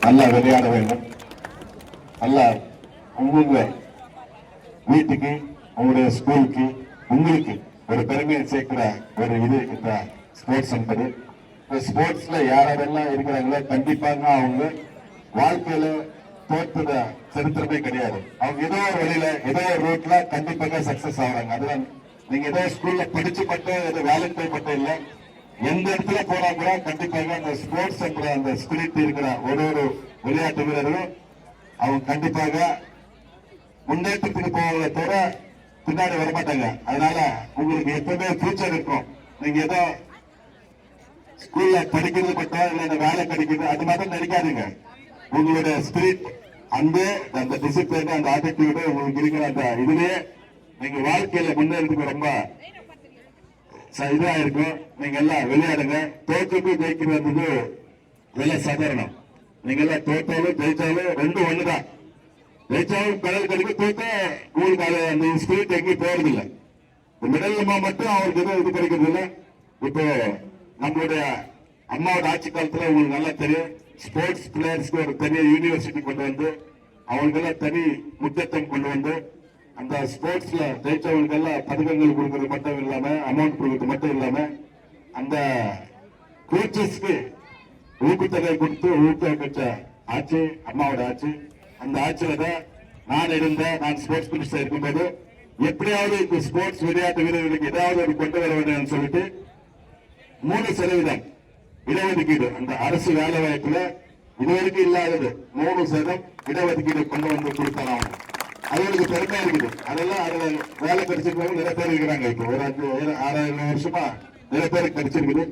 நல்லா விளையாட வேண்டும். நல்லா உங்க வீட்டுக்கு, உங்களுடைய ஸ்கூலுக்கு, உங்களுக்கு ஒரு பெருமையை சேர்க்கிற ஒரு இது இந்த ஸ்போர்ட்ஸ் என்பது. ஸ்போர்ட்ஸ்ல யாரெல்லாம் இருக்கிறாங்களோ கண்டிப்பாக அவங்க வாழ்க்கையில தோற்றுத சரித்திரமே கிடையாது. அவங்க ஏதோ ஒரு வழியில ஏதோ ஒரு ரூட்ல கண்டிப்பாக சக்சஸ் ஆகுறாங்க. அதுதான் நீங்க ஏதோ ஸ்கூல்ல படிச்சு மட்டும் ஏதோ வேலைக்கு போய் மட்டும் இல்லை, எந்த இடத்துல போனா கூட கண்டிப்பாக அந்த ஸ்போர்ட்ஸ் என்ற அந்த ஸ்பிரிட் இருக்கிற ஒரு விளையாட்டு வீரர்களும் அவங்க கண்டிப்பாக முன்னேற்றத்துக்கு போவதை தவிர பின்னாடி வரமாட்டாங்க. அதனால உங்களுக்கு எப்பவுமே ஃபியூச்சர் இருக்கும். நீங்க ஏதோ ஸ்கூல்ல படிக்கிறது மட்டும் இல்ல வேலை கிடைக்கிறது அது மாதிரி நினைக்காதீங்க. உங்களுடைய ஸ்பிரிட் அந்த டிசிப்ளின் அந்த ஆட்டிடியூடு உங்களுக்கு இருக்கிற அந்த இதுலயே நீங்க வாழ்க்கையில முன்னேறதுக்கு ரொம்ப இதா இருக்கும். நீங்க எல்லாம் விளையாடுங்க. தோற்றுக்கு ஜெயிக்கிறது இதெல்லாம் சாதாரணம். நீங்க எல்லாம் தோற்றாலும் ஜெயிச்சாலும் ரெண்டும் ஒண்ணுதான். ஜெயிச்சாலும் மெடல் கிடைக்கும், தோத்தா உங்களுக்கு அந்த ஸ்பிரிட் எங்கேயும் போறது இல்லை. மெடல் மட்டும் அவருக்கு எதுவும் இது கிடைக்கிறது இல்லை. இப்போ நம்மளுடைய அம்மாவோட ஆட்சி காலத்துல உங்களுக்கு நல்லா தெரியும், ஸ்போர்ட்ஸ் பிளேயர்ஸ்க்கு ஒரு தனி யூனிவர்சிட்டி கொண்டு வந்து அவங்களுக்கெல்லாம் தனி முக்கியத்துவம் கொண்டு வந்து அந்த ஸ்போர்ட்ஸ்ல ஜெயிச்சவங்களுக்கு எல்லாம் பதக்கங்கள் கொடுக்கறது மட்டும் இல்லாம, அமௌண்ட் கொடுக்கறது மட்டும் இல்லாம, அந்த கோச்சஸ்க்கு ஊக்கத்தொகை கொடுத்து ஊக்குவிச்ச ஆட்சி அம்மாவோட ஆட்சி. அந்த ஆட்சியில தான் நான் ஸ்போர்ட்ஸ் மினிஸ்டர் இருக்கும்போது எப்படியாவது ஸ்போர்ட்ஸ் விளையாட்டு வீரர்களுக்கு ஏதாவது ஒரு கொண்டு வர வேண்டும் சொல்லிட்டு 3% இடஒதுக்கீடு அந்த அரசு வேலை வாய்ப்புல இதுவரைக்கும் இல்லாதது 3% இடஒதுக்கீடு கொண்டு வந்து கொடுத்தாங்க. அவங்களுக்கு பெருமையா இருக்குது. அதெல்லாம் அதுல வேலை கிடைச்சிருக்கவங்க நிறைய பேர் இருக்கிறாங்க. இப்போ ஒரு 6,000 வருஷமா நிறைய பேருக்கு கிடைச்சிருக்குது.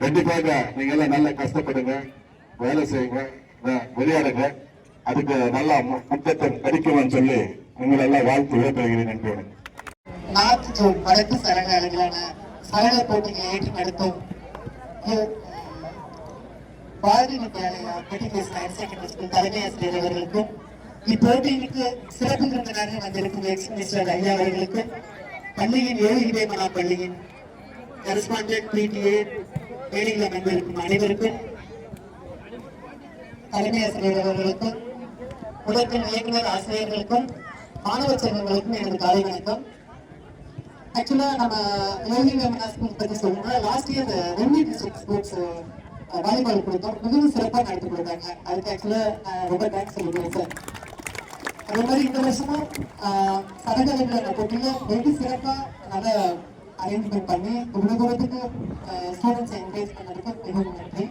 கண்டிப்பாக நீங்க எல்லாம் நல்லா கஷ்டப்படுங்க, வேலை செய்யுங்க, விளையாடுங்க. அதுக்கு நல்லா முக்கியத்துவம் கிடைக்கும்னு சொல்லி உங்களை எல்லாம் வாழ்த்து விடைபெறுகிறேன். நன்றி. நார்த் ஜோன் வடக்கு சரக அளவிலான சரக போட்டிகளை ஏற்று நடத்தும் Bharathi Vidyalaya matriculation higher secondary school தலைமை ஆசிரியர் அவர்களுக்கும், இப்போட்டியிற்கு சிறப்பு விருந்தினராக வந்திருக்கும் எக்ஸ் மினிஸ்டர் ஐயா அவர்களுக்கும், பள்ளியின் ஏழு மனா பள்ளியின் கரஸ்பாண்டன்ட் பிடிஏ வேலையில் அமர்ந்திருக்கும் அனைவருக்கும், தலைமை ஆசிரியர் அவர்களுக்கும், முதற்கண் இயக்குநர் ஆசிரியர்களுக்கும், மாணவ செல்வங்களுக்கும் எனது காலை வணக்கம். ஆக்சுவலா நம்ம யோகி ஸ்கூல் பத்தி சொல்லணும்னா last year revenue district sports volleyball கொடுத்தோம். மிகவும் சிறப்பாக நடத்தி கொடுத்தாங்க. அதுக்கு ஆக்சுவலா ரொம்ப தேங்க்ஸ் சொல்லிக்கிறேன் சார். அதே மாதிரி இந்த வருஷமும் சரகலைகளை போட்டியில வெகு சிறப்பாக நல்ல அரேஞ்ச்மெண்ட் பண்ணி இவ்வளவு தூரத்துக்கு ஸ்டூடெண்ட்ஸை என்கரேஜ் பண்ணதுக்கு மிகவும் நன்றி.